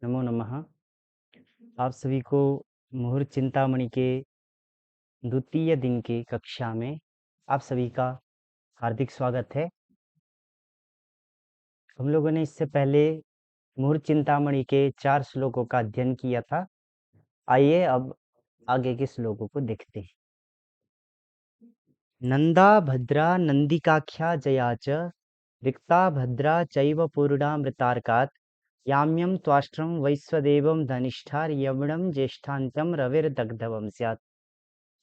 नमो नमः। आप सभी को मुहूर्त चिंतामणि के द्वितीय दिन की कक्षा में आप सभी का हार्दिक स्वागत है। हम लोगों ने इससे पहले मुहूर्त चिंतामणि के 4 श्लोकों का अध्ययन किया था। आइए अब आगे के श्लोकों को देखते हैं। नंदा भद्रा नंदिकाख्या जया च रिक्ता भद्रा चैव पूर्णामृतार्कात् याम्यं त्वाष्ट्रं वैश्वदेवं धनिष्ठा यवणं ज्येष्ठान्त्यं रविर्दग्धवं स्यात्।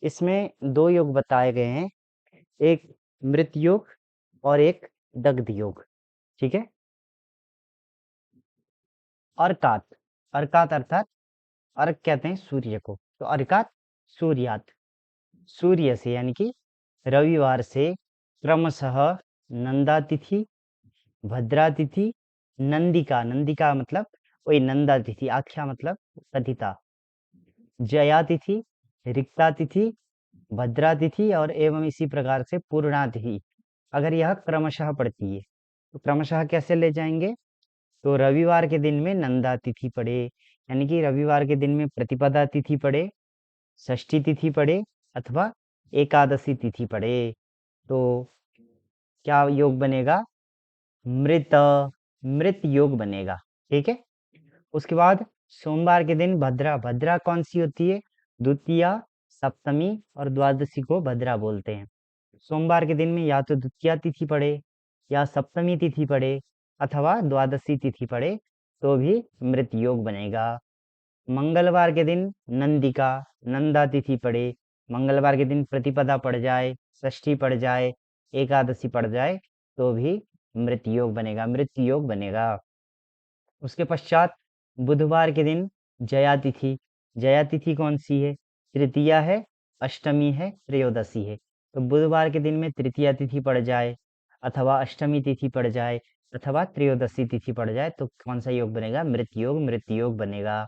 इसमें 2 योग बताए गए हैं, एक मृत योग और एक दग्ध योग। ठीक है। अर्कात, अर्कात अर्थात अर्क कहते हैं सूर्य को, तो अर्कात सूर्यात, सूर्य से यानी कि रविवार से क्रमशः नंदा तिथि, भद्रा तिथि, नंदिका, नंदिका मतलब वही नंदा तिथि, आख्या मतलब कथिता, जया तिथि, रिक्ता तिथि, भद्रा तिथि और एवं इसी प्रकार से पूर्णा तिथि, अगर यह क्रमशः पड़ती है तो क्रमशः कैसे ले जाएंगे? तो रविवार के दिन में नंदा तिथि पड़े, यानी कि रविवार के दिन में प्रतिपदा तिथि पड़े, षष्ठी तिथि पड़े अथवा एकादशी तिथि पड़े, तो क्या योग बनेगा? मृत, मृत योग बनेगा। ठीक है। उसके बाद सोमवार के दिन भद्रा, भद्रा कौन सी होती है? द्वितीया, सप्तमी और द्वादशी को भद्रा बोलते हैं। सोमवार के दिन में या तो द्वितीया तिथि पड़े या सप्तमी तिथि पड़े अथवा द्वादशी तिथि पड़े तो भी मृत योग बनेगा। मंगलवार के दिन नंदिका, नंदा तिथि पड़े, मंगलवार के दिन प्रतिपदा पड़ जाए, षष्ठी पड़ जाए, एकादशी पड़ जाए तो भी मृत योग बनेगा, मृत योग बनेगा। उसके पश्चात बुधवार के दिन जया तिथि, जया तिथि कौन सी है? तृतीया है, अष्टमी है, त्रयोदशी है। तो बुधवार के दिन में तृतीया तिथि पड़ जाए अथवा अष्टमी तिथि पड़ जाए अथवा त्रयोदशी तिथि पड़ जाए तो कौन सा योग बनेगा? मृत योग, मृत योग बनेगा।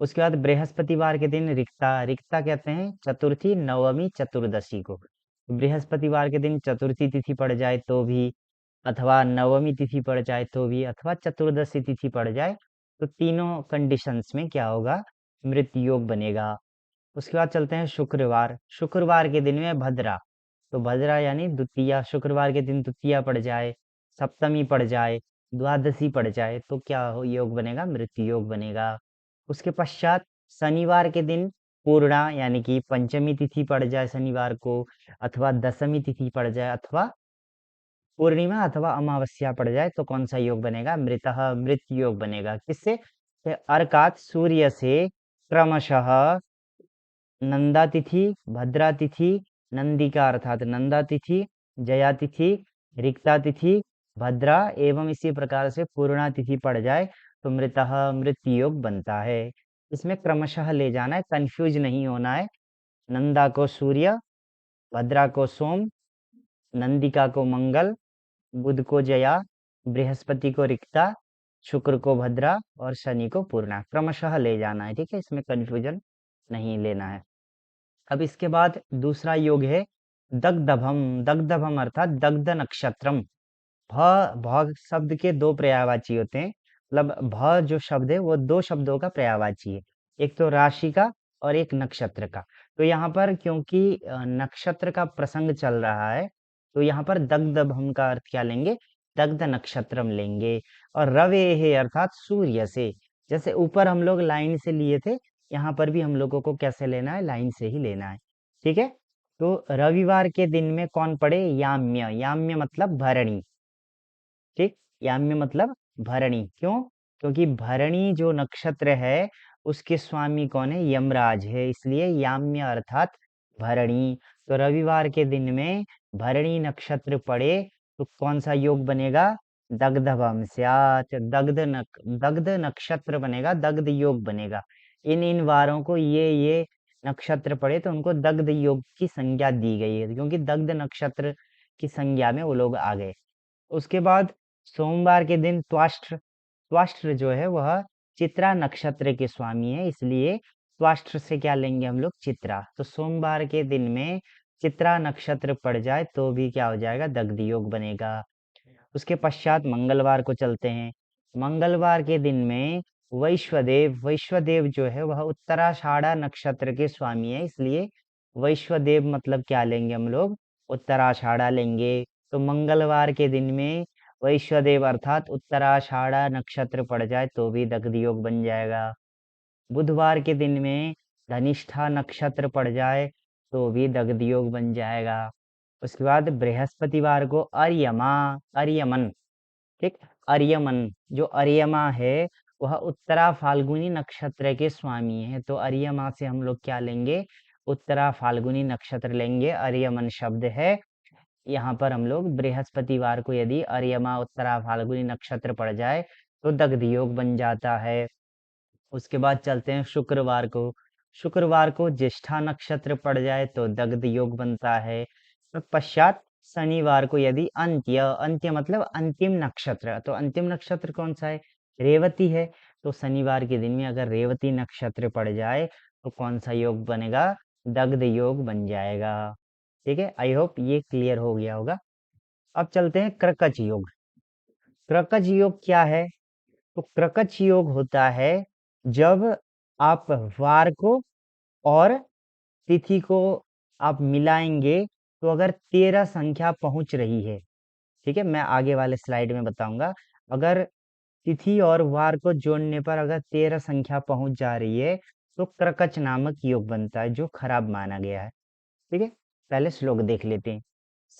उसके बाद बृहस्पतिवार के दिन रिक्ता, रिक्ता कहते हैं चतुर्थी, नवमी, चतुर्दशी को। बृहस्पतिवार के दिन चतुर्थी तिथि पड़ जाए तो भी अथवा नवमी तिथि पड़ जाए तो भी अथवा चतुर्दशी तिथि पड़ जाए तो तीनों कंडीशंस में क्या होगा? मृत योग बनेगा। उसके बाद चलते हैं शुक्रवार, शुक्रवार के दिन में भद्रा, तो भद्रा यानी द्वितीया, शुक्रवार के दिन द्वितीया पड़ जाए, सप्तमी पड़ जाए, द्वादशी पड़ जाए तो क्या योग बनेगा? मृत योग बनेगा। उसके पश्चात शनिवार के दिन पूर्णा यानी कि पंचमी तिथि पड़ जाए शनिवार को अथवा दशमी तिथि पड़ जाए अथवा पूर्णिमा अथवा अमावस्या पड़ जाए तो कौन सा योग बनेगा? मृतः, मृत योग बनेगा। किससे? अर्कात सूर्य से क्रमशः नंदा तिथि, भद्रा तिथि, नंदिका अर्थात नंदा तिथि, जया तिथि, रिक्ता तिथि, भद्रा एवं इसी प्रकार से पूर्णा तिथि पड़ जाए तो मृतः, मृत योग बनता है। इसमें क्रमशः ले जाना है, कंफ्यूज नहीं होना है। नंदा को सूर्य, भद्रा को सोम, नंदिका को मंगल, बुध को जया, बृहस्पति को रिक्ता, शुक्र को भद्रा और शनि को पूर्णा, क्रमशः ले जाना है। ठीक है, इसमें कंफ्यूजन नहीं लेना है। अब इसके बाद दूसरा योग है दग्धभम, दग्धभम अर्थात दग्ध नक्षत्रम। भ शब्द के 2 पर्यायवाची होते हैं, मतलब भ जो शब्द है वो 2 शब्दों का पर्यायवाची है, एक तो राशि का और एक नक्षत्र का। तो यहाँ पर क्योंकि नक्षत्र का प्रसंग चल रहा है तो यहाँ पर दग्धभम का अर्थ क्या लेंगे? दग्ध नक्षत्रम लेंगे। और रवे है अर्थात सूर्य से, जैसे ऊपर हम लोग लाइन से लिए थे, यहाँ पर भी हम लोगों को कैसे लेना है? लाइन से ही लेना है। ठीक है। तो रविवार के दिन में कौन पड़े? याम्य, याम्य मतलब भरणी। ठीक, याम्य मतलब भरणी। क्यों? क्योंकि भरणी जो नक्षत्र है उसके स्वामी कौन है? यमराज है, इसलिए याम्य अर्थात भरणी। तो रविवार के दिन में भरणी नक्षत्र पड़े तो कौन सा योग बनेगा? दग्धभम स्यात्, दग्ध नक्षत्र बनेगा, दग्ध योग बनेगा। इन वारों को ये नक्षत्र पड़े तो उनको दग्ध योग की संज्ञा दी गई है, क्योंकि दग्ध नक्षत्र की संज्ञा में वो लोग आ गए। उसके बाद सोमवार के दिन त्वाष्ट्र, त्वाष्ट्र जो है वह चित्रा नक्षत्र के स्वामी है, इसलिए त्वाष्ट्र से क्या लेंगे हम लोग? चित्रा। तो सोमवार के दिन में चित्रा नक्षत्र पड़ जाए तो भी क्या हो जाएगा? दग्ध योग बनेगा। उसके पश्चात मंगलवार को चलते हैं। मंगलवार के दिन में वैश्वदेव, वैश्वदेव जो है वह उत्तराषाढ़ा नक्षत्र के स्वामी है, इसलिए वैश्वदेव मतलब क्या लेंगे हम लोग, उत्तराषाढ़ा लेंगे। तो मंगलवार के दिन में वैश्वदेव अर्थात उत्तराषाढ़ा नक्षत्र पड़ जाए तो भी दग्ध योग बन जाएगा। बुधवार के दिन में धनिष्ठा नक्षत्र पड़ जाए तो भी दग्ध योग बन जाएगा। उसके बाद बृहस्पतिवार को अर्यमा, अर्यमन, ठीक, अर्यमन, जो अर्यमा है वह उत्तरा फाल्गुनी नक्षत्र के स्वामी है, तो अर्यमा से हम लोग क्या लेंगे, उत्तरा फाल्गुनी नक्षत्र लेंगे, अर्यमन शब्द है। यहाँ पर हम लोग बृहस्पतिवार को यदि अर्यमा उत्तरा फाल्गुनी नक्षत्र पड़ जाए तो दग्ध योग बन जाता है। उसके बाद चलते हैं शुक्रवार को। शुक्रवार को ज्येष्ठा नक्षत्र पड़ जाए तो दग्ध योग बनता है। तत्पश्चात शनिवार को यदि अंत्य, अंत्य मतलब अंतिम नक्षत्र, तो अंतिम नक्षत्र कौन सा है, रेवती है। तो शनिवार के दिन में अगर रेवती नक्षत्र पड़ जाए तो कौन सा योग बनेगा, दग्ध योग बन जाएगा। ठीक है, आई होप ये क्लियर हो गया होगा। अब चलते हैं क्रकच योग। क्रकच योग क्या है, तो क्रकच योग होता है जब आप वार को और तिथि को आप मिलाएंगे तो अगर 13 संख्या पहुंच रही है, ठीक है, मैं आगे वाले स्लाइड में बताऊंगा। अगर तिथि और वार को जोड़ने पर अगर 13 संख्या पहुंच जा रही है तो क्रकच नामक योग बनता है, जो खराब माना गया है। ठीक है, पहले श्लोक देख लेते हैं।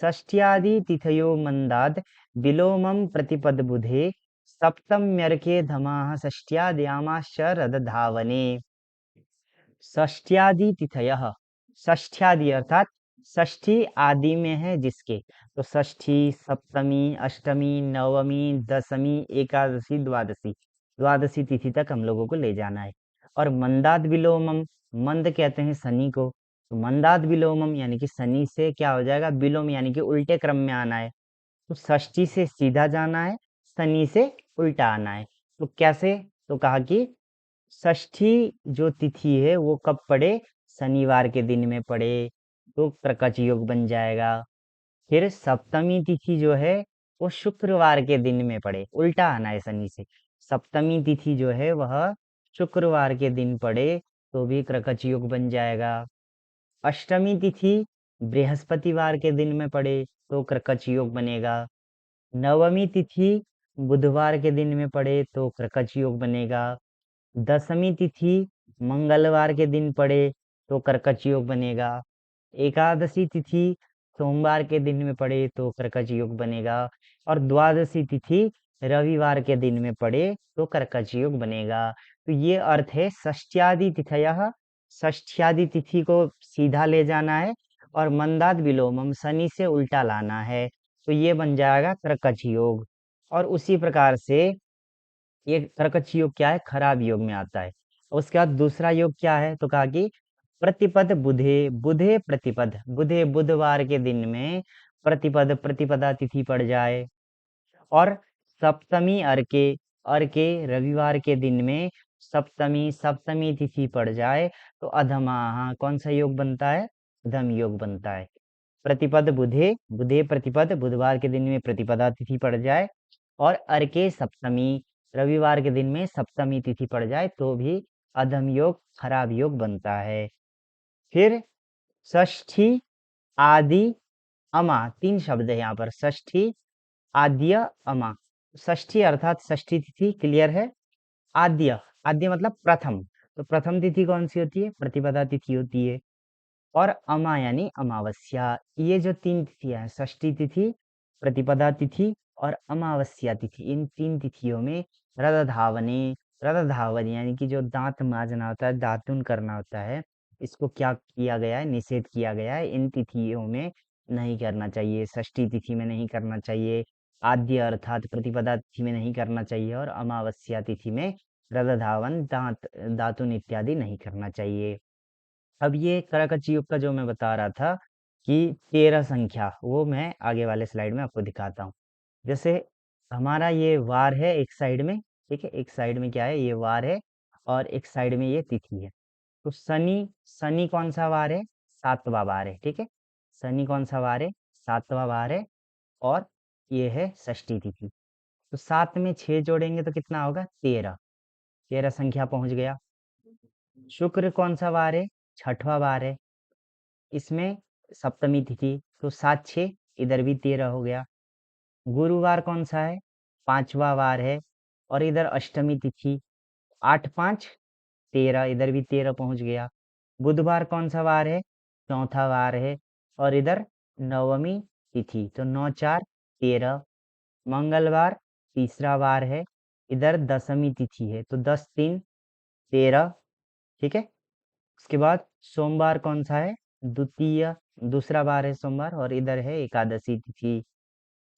षष्ट्यादि तिथयो मंदाद विलोमम प्रतिपद बुधे सप्तम्यर्के धमाः षष्ट्याद्यामाश्च रदधावने। षष्ट्यादि तिथयः, षष्ट्यादि अर्थात षष्ठी आदि में है जिसके, तो षष्ठी, सप्तमी, अष्टमी, नवमी, दशमी, एकादशी, द्वादशी, द्वादशी तिथि तक हम लोगों को ले जाना है। और मंदाद विलोमम, मंद कहते हैं शनि को, तो मंदाद विलोमम यानी कि शनि से क्या हो जाएगा, विलोम यानी कि उल्टे क्रम में आना है। तो षष्ठी से सीधा जाना है, शनि से उल्टा आना है। तो कैसे, तो कहा कि षष्ठी जो तिथि है वो कब पड़े, शनिवार के दिन में पड़े तो प्रकट योग बन जाएगा। फिर सप्तमी तिथि जो है वो शुक्रवार के दिन में पड़े, उल्टा आना है शनि से, सप्तमी तिथि जो है वह शुक्रवार के दिन पड़े तो भी क्रकच योग बन जाएगा। अष्टमी तिथि बृहस्पतिवार के दिन में पड़े तो क्रकच योग बनेगा। नवमी तिथि बुधवार के दिन में पड़े तो क्रकच योग बनेगा। दशमी तिथि मंगलवार के दिन पड़े तो कर्कच योग बनेगा। एकादशी तिथि सोमवार के दिन में पड़े तो कर्कच योग बनेगा। और द्वादशी तिथि रविवार के दिन में पड़े तो कर्कच योग बनेगा। तो ये अर्थ है षष्ट्यादि तिथयः, षष्ट्यादि तिथि को सीधा ले जाना है और मंदाद विलोमम शनि से उल्टा लाना है, तो ये बन जाएगा कर्कच योग। और उसी प्रकार से ये कर्कच योग क्या है, खराब योग में आता है। उसके बाद दूसरा योग क्या है, तो कहा कि प्रतिपद बुधे, बुधे प्रतिपद, बुधे बुधवार के दिन में प्रतिपद, प्रतिपदा तिथि पड़ जाए। और सप्तमी अर्के, अर्के रविवार के दिन में सप्तमी, सप्तमी तिथि पड़ जाए तो अधमाः कौन सा योग बनता है, अधम योग बनता है। प्रतिपद बुधे, बुधे प्रतिपद बुधवार के दिन में प्रतिपदा तिथि पड़ जाए और अर्के सप्तमी, रविवार के दिन में सप्तमी तिथि पड़ जाए तो भी अधम योग, खराब योग बनता है। फिर षष्ठी, आदि, अमा, तीन शब्द है यहाँ पर, षष्ठी, आद्य, अमा। षष्ठी अर्थात षष्ठी तिथि क्लियर है। आद्य, आद्य मतलब प्रथम, तो प्रथम तिथि कौन सी होती है, प्रतिपदा तिथि होती है। और अमा यानी अमावस्या, ये जो तीन तिथियां हैं, षष्ठी तिथि, प्रतिपदा तिथि और अमावस्या तिथि, इन तीन तिथियों में रदधावने, रदधावन यानी कि जो दांत माजना होता है, दातुन करना होता है, इसको क्या किया गया है, निषेध किया गया है, इन तिथियों में नहीं करना चाहिए। षष्ठी तिथि में नहीं करना चाहिए, आद्य अर्थात प्रतिपदा तिथि में नहीं करना चाहिए और अमावस्या तिथि में रदधावन, दांत दातुन इत्यादि नहीं करना चाहिए। अब ये कराकच युग का जो मैं बता रहा था कि 13 संख्या, वो मैं आगे वाले स्लाइड में आपको दिखाता हूँ। जैसे हमारा ये वार है एक साइड में, ठीक है, एक साइड में क्या है, ये वार है और एक साइड में ये तिथि है। तो शनि, शनि कौन सा वार है, सातवां वार है, ठीक है, शनि कौन सा वार है, सातवां वार है। और ये है षष्ठी तिथि। तो सात में 6 जोड़ेंगे तो कितना होगा, 13, 13 संख्या पहुंच गया। शुक्र कौन सा वार है? छठवां वार है। इसमें सप्तमी तिथि, तो 7 6 इधर भी 13 हो गया। गुरुवार कौन सा है? पांचवा वार है और इधर अष्टमी तिथि, 8 5 13, इधर भी 13 पहुंच गया। बुधवार कौन सा वार है? चौथा वार है और इधर नवमी तिथि, तो 9 4 13। मंगलवार तीसरा वार है, इधर दशमी तिथि है, तो 10 3 13। ठीक है। उसके बाद सोमवार कौन सा है? द्वितीय, दूसरा वार है सोमवार और इधर है एकादशी तिथि,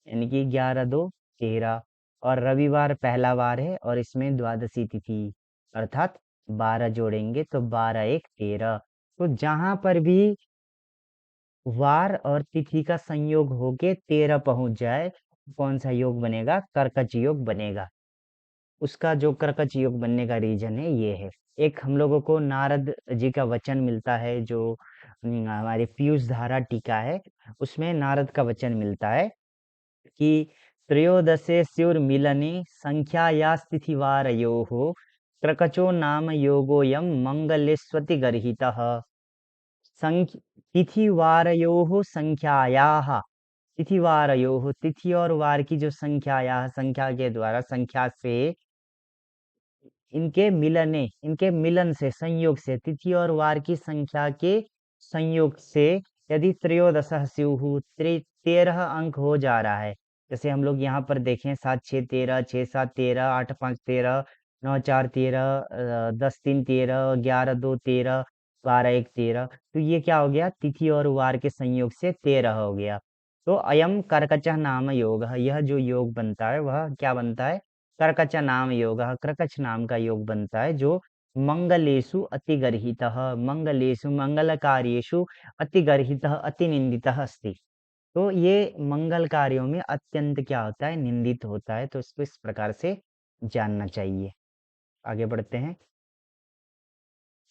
यानी कि 11 2 13। और रविवार पहला वार है और इसमें द्वादशी तिथि, अर्थात 12 जोड़ेंगे तो 12 1 13। तो जहां पर भी वार और तिथि का संयोग होके 13 पहुंच जाए, कौन सा योग बनेगा? कर्कच योग बनेगा। उसका जो कर्कच योग बनने का रीजन है ये है। एक हम लोगों को नारद जी का वचन मिलता है, जो हमारी पीयूष धारा टीका है, उसमें नारद का वचन मिलता है कि त्रयोदशे स्युर्मिलने संख्यायास्तिथिवारयोः क्रकचो नाम योगोऽयं मंगलेष्वति गर्हितः। तिथिवारयोः संख्यायाः, तिथिवारयोः, तिथि और वार की जो संख्यायाः, संख्या के द्वारा, संख्या से, इनके मिलन से, संयोग से, तिथि और वार की संख्या के संयोग से यदि त्रयोदश स्युः, 13 अंक हो जा रहा है, जैसे हम लोग यहाँ पर देखें 7 6 13, 6 7 13, 8 5 13, 9 4 13, 10 3 13, 11 2 13, 12 1 13, तो ये क्या हो गया? तिथि और वार के संयोग से 13 हो गया। तो अयम कर्कच नाम योग, यह जो योग बनता है वह क्या बनता है? कर्कच नाम योग, कर्कच नाम का योग बनता है, जो मंगलेषु अतिगर्हितः, मंगलेषु मंगल कार्येषु अतिगर्हितः, अतिनिंदितः अस्ति। तो ये मंगल कार्यों में अत्यंत क्या होता है? निंदित होता है। तो इसको इस प्रकार से जानना चाहिए। आगे बढ़ते हैं।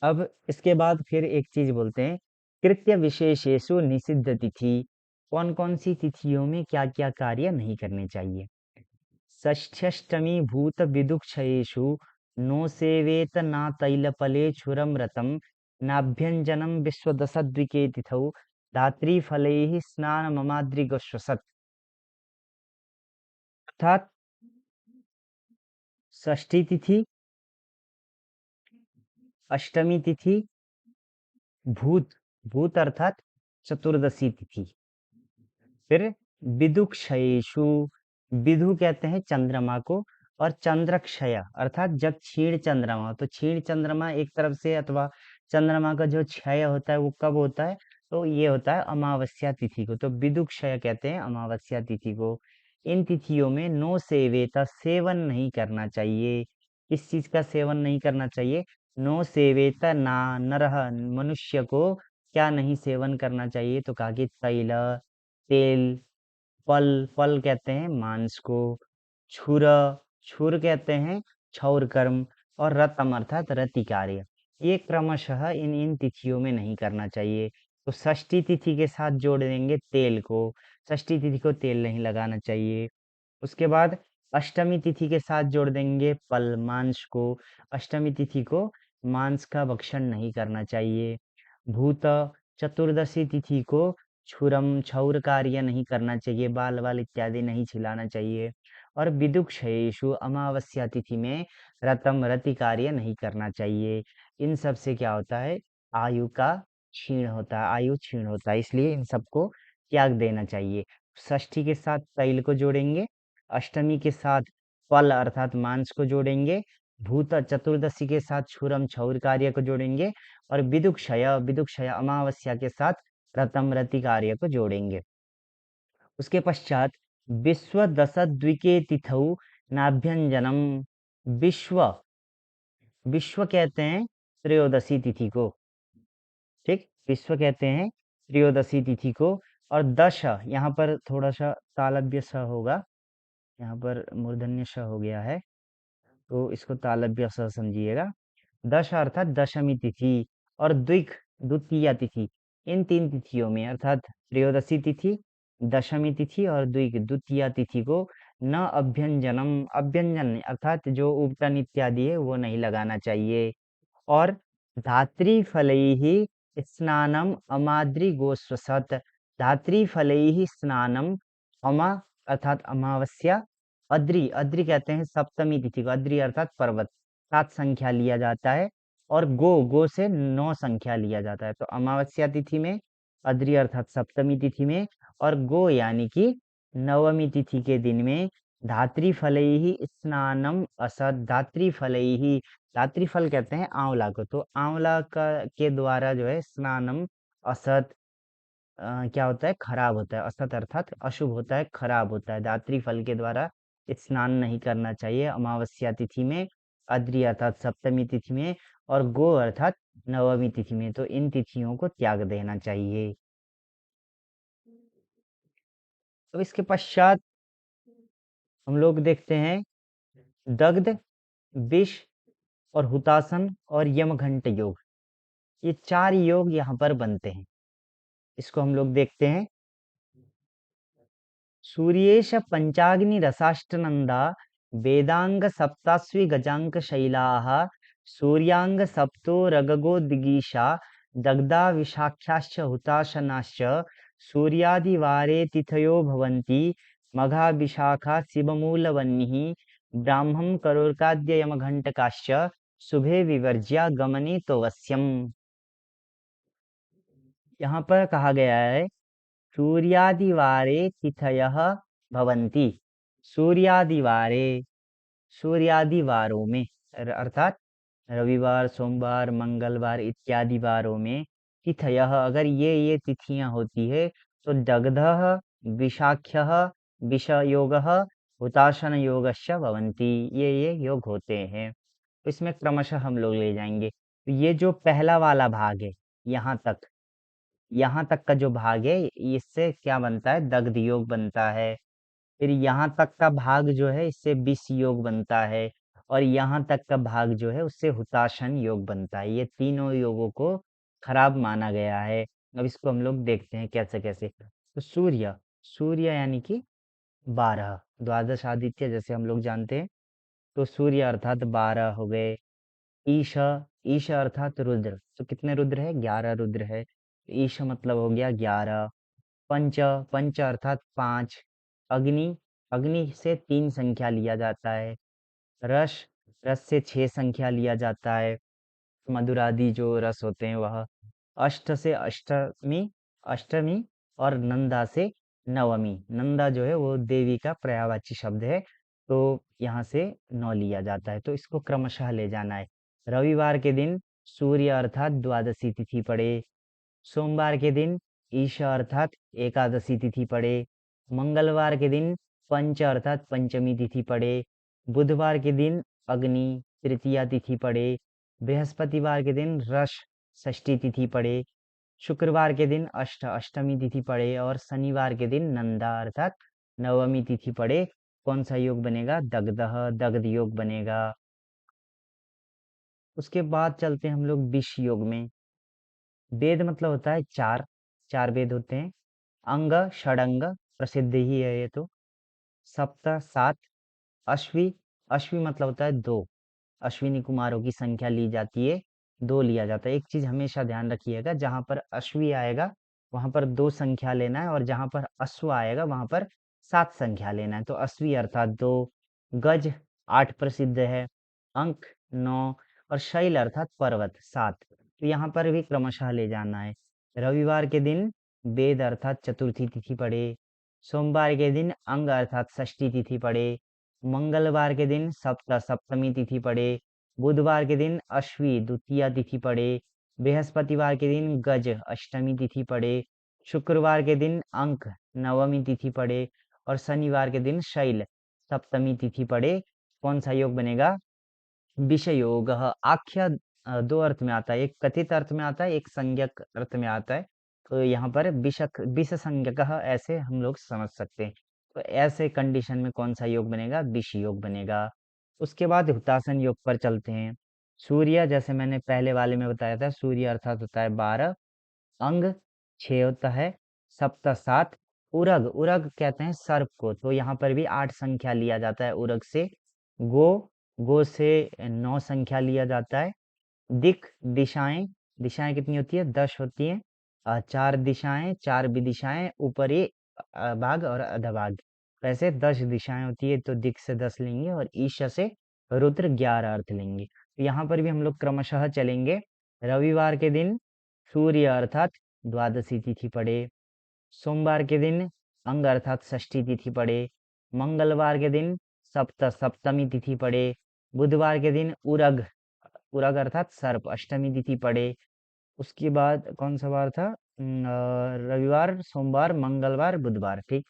अब इसके बाद फिर एक चीज बोलते हैं, कृत्य विशेषेषु निषिद्ध तिथि। कौन कौन सी तिथियों में क्या क्या कार्य नहीं करने चाहिए? षष्ठ्यष्टमी भूत विदुक्षयेषु नो सेवेत ना तैलपले छुरम रतम नाभ्यंजनम विश्वदशद्विके तिथौ धात्रीफलैः स्नान ममाद्रिगश्वसत्। अर्थात षष्ठी तिथि, अष्टमी तिथि, भूत, भूत अर्थात चतुर्दशी तिथि, फिर विदुक्षयेषु, विदु कहते हैं चंद्रमा को, और चंद्रक्षय अर्थात जब क्षीण चंद्रमा, तो क्षीण चंद्रमा एक तरफ से, अथवा चंद्रमा का जो क्षय होता है वो कब होता है? तो ये होता है अमावस्या तिथि को, तो विदुक्षय कहते हैं अमावस्या तिथि को। इन तिथियों में नो सेवेता, सेवन नहीं करना चाहिए। किस चीज का सेवन नहीं करना चाहिए? नो सेवेता, ना नरह, मनुष्य को क्या नहीं सेवन करना चाहिए? तो कहा कि तैल, तेल, फल, फल कहते हैं मांस को, छुर, छुर कहते हैं क्षौर कर्म, और रतम अर्थात रति कार्य। ये क्रमशः इन इन तिथियों में नहीं करना चाहिए। तो षष्ठी तिथि के साथ जोड़ देंगे तेल को, षष्ठी तिथि को तेल नहीं लगाना चाहिए। उसके बाद अष्टमी तिथि के साथ जोड़ देंगे फल, मांस को, अष्टमी तिथि को मांस का भक्षण नहीं करना चाहिए। भूत, चतुर्दशी तिथि को छुरम, क्षौर कार्य नहीं करना चाहिए, बाल वाल इत्यादि नहीं छिलाना चाहिए। और विदुक्षयेषु, अमावस्या तिथि में रतम, रति कार्य नहीं करना चाहिए। इन सब से क्या होता है? आयु का क्षीण होता है, आयु क्षीण होता है, इसलिए इन सबको त्याग देना चाहिए। षष्ठी के साथ तैल को जोड़ेंगे, अष्टमी के साथ फल अर्थात मांस को जोड़ेंगे, भूत चतुर्दशी के साथ छुरम, क्षौर कार्य को जोड़ेंगे, और विदुक्षय, विदुक्षय अमावस्या के साथ रतम, रति कार्य को जोड़ेंगे। उसके पश्चात विश्व दशद्विके तिथौ नाभ्यंजनम, विश्व, विश्व कहते हैं त्रयोदशी तिथि को, ठीक, विश्व कहते हैं त्रयोदशी तिथि को। और दश, यहाँ पर थोड़ा सा तालव्य स होगा, यहाँ पर मूर्धन्य श हो गया है, तो इसको तालव्य स समझिएगा। दश अर्थात दशमी तिथि, और द्विक, द्वितीया तिथि, इन तीन तिथियों में, अर्थात त्रयोदशी तिथि, दशमी तिथि और द्विक, द्वितीया तिथि को न अभ्यंजनम, अभ्यंजन अर्थात जो उपटन इत्यादि है वो नहीं लगाना चाहिए। और धात्री फलैः स्नानम अमाद्रि गोस्वसत, धात्री फलैः स्नानम, अमा अर्थात अमावस्या, अद्रि अद्रि कहते हैं सप्तमी तिथि को, अद्रि अर्थात पर्वत, 7 संख्या लिया जाता है। और गो गो से 9 संख्या लिया जाता है। तो अमावस्या तिथि में, अद्रि अर्थात सप्तमी तिथि में, और गो यानी कि नवमी तिथि के दिन में धात्री फलैः स्नानम असत, धात्री फलैः, धात्री फल कहते हैं आंवला को, तो आंवला का के द्वारा जो है स्नानम असत, क्या होता है, खराब होता है, असत अर्थात अशुभ होता है, खराब होता है, धात्री फल के द्वारा स्नान नहीं करना चाहिए अमावस्या तिथि में, अद्रि अर्थात सप्तमी तिथि में, और गो अर्थात नवमी तिथि में, तो इन तिथियों को त्याग देना चाहिए। तो इसके पश्चात हम लोग देखते हैं दग्ध, विष और हुतासन और यमघंट योग, ये 4 योग यहाँ पर बनते हैं। इसको हम लोग देखते हैं। सूर्येश पंचाग्निरसाष्टनंदा, वेदांग सप्तास्वि गजांक शैलाः, सूर्यांग सप्तो रगगोद्गीषा, दग्धा विशाख्याश्च हुताशनाश्च, सूर्यादिवारे तिथयो भवन्ति, मघा विशाखा शिवमूलवह्निः, ब्राह्मं करोर्काद्य यमघंटकाश्च, शुभे विवर्ज्य गमने तो वश्यम। यहाँ पर कहा गया है सूर्यादिवारे तिथयः भवन्ति, सूर्यादिवारे, सूर्यादिवारों में, अर्थात रविवार, सोमवार, मंगलवार इत्यादि वारों में, तिथयः अगर ये तिथियां होती है, तो दग्धः, विशाख्यः, विषयोगः, हुताशन योगश्च भवन्ति, ये योग होते हैं। तो इसमें क्रमशः हम लोग ले जाएंगे। तो ये जो पहला वाला भाग है, यहाँ तक, यहाँ तक का जो भाग है, इससे क्या बनता है, दग्ध योग बनता है। फिर यहाँ तक का भाग जो है, इससे विष योग बनता है। और यहाँ तक का भाग जो है, उससे हुताशन योग बनता है। ये तीनों योगों को खराब माना गया है। अब इसको हम लोग देखते हैं कैसे कैसे। तो सूर्य, सूर्य यानी कि 12 द्वादश आदित्य जैसे हम लोग जानते हैं। तो सूर्य अर्थात 12 हो गए। ईश, ईश अर्थात रुद्र, तो कितने रुद्र है, 11 रुद्र है। ईश मतलब हो गया 11। पंच, पंच अर्थात 5। अग्नि, अग्नि से 3 संख्या लिया जाता है। रस, रस से 6 संख्या लिया जाता है। मधुरादि जो रस होते हैं वह। अष्ट से अष्टमी, अष्टमी, और नंदा से नवमी, नंदा जो है वो देवी का पर्यायवाची शब्द है, तो यहाँ से 9 लिया जाता है। तो इसको क्रमशः ले जाना है। रविवार के दिन सूर्य अर्थात द्वादशी तिथि पड़े। सोमवार के दिन ईश अर्थात एकादशी तिथि पड़े। मंगलवार के दिन पंच अर्थात पंचमी तिथि पड़े। बुधवार के दिन अग्नि तृतीया तिथि पड़े। बृहस्पतिवार के दिन रस षष्ठी तिथि पड़े। शुक्रवार के दिन अष्टमी तिथि पड़े। और शनिवार के दिन नंदा अर्थात नवमी तिथि पड़े। कौन सा योग बनेगा, दग्धः, दग्ध योग बनेगा। उसके बाद चलते हैं हम लोग विष योग में। वेद मतलब होता है 4, 4 वेद होते हैं। अंग, षडंग प्रसिद्ध ही है ये तो। सप्त, 7। अश्वी, अश्वी मतलब होता है 2, अश्विनी कुमारों की संख्या ली जाती है, 2 लिया जाता है। एक चीज हमेशा ध्यान रखिएगा, जहां पर अश्वी आएगा वहां पर 2 संख्या लेना है, और जहां पर अश्व आएगा वहां पर 7 संख्या लेना है। तो अश्वी अर्थात 2। गज 8 प्रसिद्ध है। अंक 9। और शैल अर्थात पर्वत 7। तो यहाँ पर भी क्रमशः ले जाना है। रविवार के दिन वेद अर्थात चतुर्थी तिथि पड़े। सोमवार के दिन अंग अर्थात षष्ठी तिथि पड़े। मंगलवार के दिन सप्तमी तिथि पड़े। बुधवार के दिन अश्वी द्वितीया तिथि पड़े। बृहस्पतिवार के दिन गज अष्टमी तिथि पड़े। शुक्रवार के दिन अंक नवमी तिथि पड़े। और शनिवार के दिन शैल सप्तमी तिथि पड़े। कौन सा योग बनेगा, विषय योग। आख्या 2 अर्थ में आता है, एक कथित अर्थ में आता है, एक संज्ञक अर्थ में आता है। तो यहाँ पर विष संज्ञक ऐसे हम लोग समझ सकते हैं। तो ऐसे कंडीशन में कौन सा योग बनेगा, विष योग बनेगा। उसके बाद हुतासन योग पर चलते हैं। सूर्य, जैसे मैंने पहले वाले में बताया था, सूर्य अर्थात होता है 12। अंग 6 होता है। सप्त 7। उरग उरग कहते हैं सर्प को, तो यहाँ पर भी 8 संख्या लिया जाता है उरग से। गो गो से 9 संख्या लिया जाता है। दिक दिशाएं, दिशाएं कितनी होती है? 10 होती हैं। 4 दिशाएं, 4 विदिशाएं, ऊपरी भाग और अधभाग, वैसे 10 दिशाएं होती है, तो दिक से 10 लेंगे और ईश से रुद्र 11 अर्थ लेंगे। तो यहाँ पर भी हम लोग क्रमशः चलेंगे। रविवार के दिन सूर्य अर्थात द्वादशी तिथि पड़े। सोमवार के दिन अंग अर्थात षष्ठी तिथि पड़े। मंगलवार के दिन सप्तमी तिथि पड़े। बुधवार के दिन उरग उरग अर्थात सर्प अष्टमी तिथि पड़े। उसके बाद कौन सा वार था? रविवार, सोमवार, मंगलवार, बुधवार, ठीक।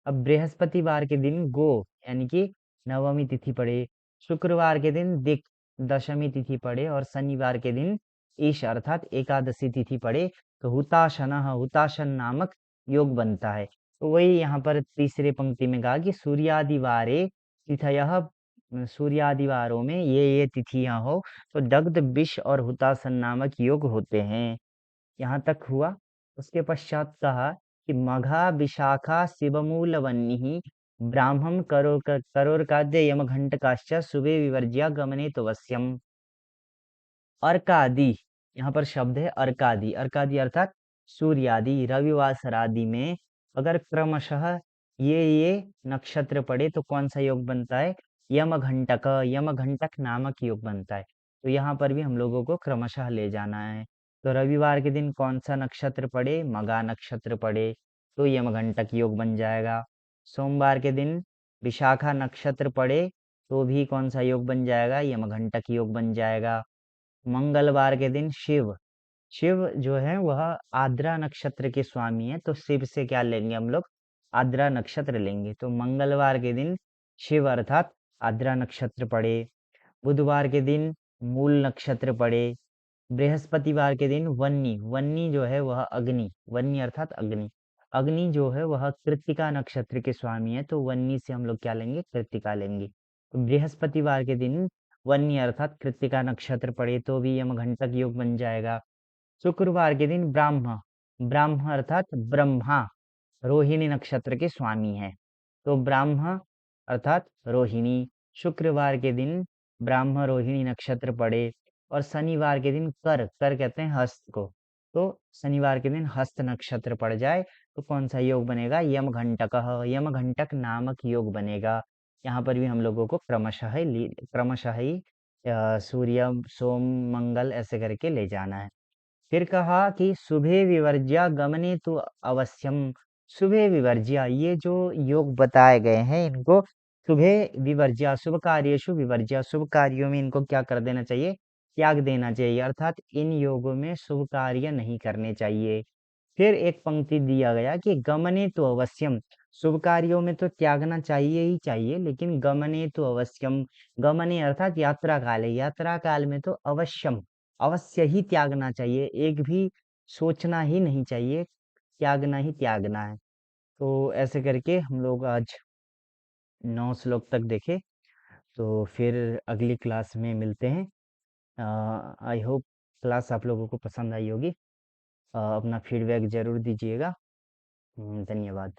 अब बृहस्पतिवार के दिन गो यानी कि नवमी तिथि पड़े। शुक्रवार के दिन दिक दशमी तिथि पड़े और शनिवार के दिन ईश अर्थात एकादशी तिथि पड़े। तो हुताशन नामक योग बनता है। तो वही यहाँ पर तीसरे पंक्ति में कहा कि सूर्यादिवारे तिथयः, सूर्यादिवारों में ये तिथियां हो तो दग्ध विष और हुतासन नामक योग होते हैं। यहाँ तक हुआ। उसके पश्चात कहा कि मघा विशाखा शिवमूल वह्नि ब्राह्मण करोर्काद्य यमघंटकाश्च शुभे विवर्ज्य गमने तो वश्यम। अर्कादि, यहाँ पर शब्द है अर्कादि। अर्कादि अर्थात सूर्यादि रविवासर आदि में अगर क्रमशः ये नक्षत्र पड़े तो कौन सा योग बनता है? यमघंटक, यमघंटक नामक योग बनता है। तो यहाँ पर भी हम लोगों को क्रमशः ले जाना है। तो रविवार के दिन कौन सा नक्षत्र पड़े? मघा नक्षत्र पड़े तो यमघंटक योग बन जाएगा। सोमवार के दिन विशाखा नक्षत्र पड़े तो भी कौन सा योग बन जाएगा? यमघंटक योग बन जाएगा। मंगलवार के दिन शिव, शिव जो है वह आद्रा नक्षत्र के स्वामी है, तो शिव से क्या लेंगे हम लोग? आद्रा नक्षत्र लेंगे। तो मंगलवार के दिन शिव अर्थात आद्रा नक्षत्र पड़े। बुधवार के दिन मूल नक्षत्र पड़े। बृहस्पतिवार के दिन वन्नी, वन्नी जो है वह अग्नि, वन्नी अर्थात अग्नि, अग्नि जो है वह कृत्तिका नक्षत्र के स्वामी है, तो वन्नी से हम लोग क्या लेंगे? कृत्तिका लेंगे। तो बृहस्पतिवार के दिन वन्नी अर्थात कृत्तिका नक्षत्र पड़े तो भी यमघंटक योग बन जाएगा। शुक्रवार के दिन ब्राह्म, ब्राह्म अर्थात ब्रह्मा रोहिणी नक्षत्र के स्वामी है, तो ब्राह्म अर्थात रोहिणी। शुक्रवार के दिन ब्राह्म रोहिणी नक्षत्र पड़े। और शनिवार के दिन कर, कर कहते हैं हस्त को, तो शनिवार के दिन हस्त नक्षत्र पड़ जाए तो कौन सा योग बनेगा? यमघंटक, यमघंटक नामक योग बनेगा। यहाँ पर भी हम लोगों को क्रमशः ही सूर्य सोम मंगल ऐसे करके ले जाना है। फिर कहा कि शुभे विवर्ज्य गमने तो अवश्यम। शुभे विवर्ज्य, ये जो योग बताए गए हैं इनको शुभे विवर्ज्य, शुभ कार्येषु विवर्ज्य, शुभ कार्यों में इनको क्या कर देना चाहिए? त्याग देना चाहिए, अर्थात इन योगों में शुभ कार्य नहीं करने चाहिए। फिर एक पंक्ति दिया गया कि गमने तो अवश्यम, शुभ कार्यों में तो त्यागना चाहिए ही चाहिए, लेकिन गमने तो अवश्यम, गमने अर्थात यात्रा काल है, यात्रा काल में तो अवश्यम, अवश्य ही त्यागना चाहिए, एक भी सोचना ही नहीं चाहिए, त्यागना ही त्यागना है। तो ऐसे करके हम लोग आज 9 श्लोक तक देखे। तो फिर अगली क्लास में मिलते हैं। आई होप क्लास आप लोगों को पसंद आई होगी। अपना फीडबैक ज़रूर दीजिएगा। धन्यवाद।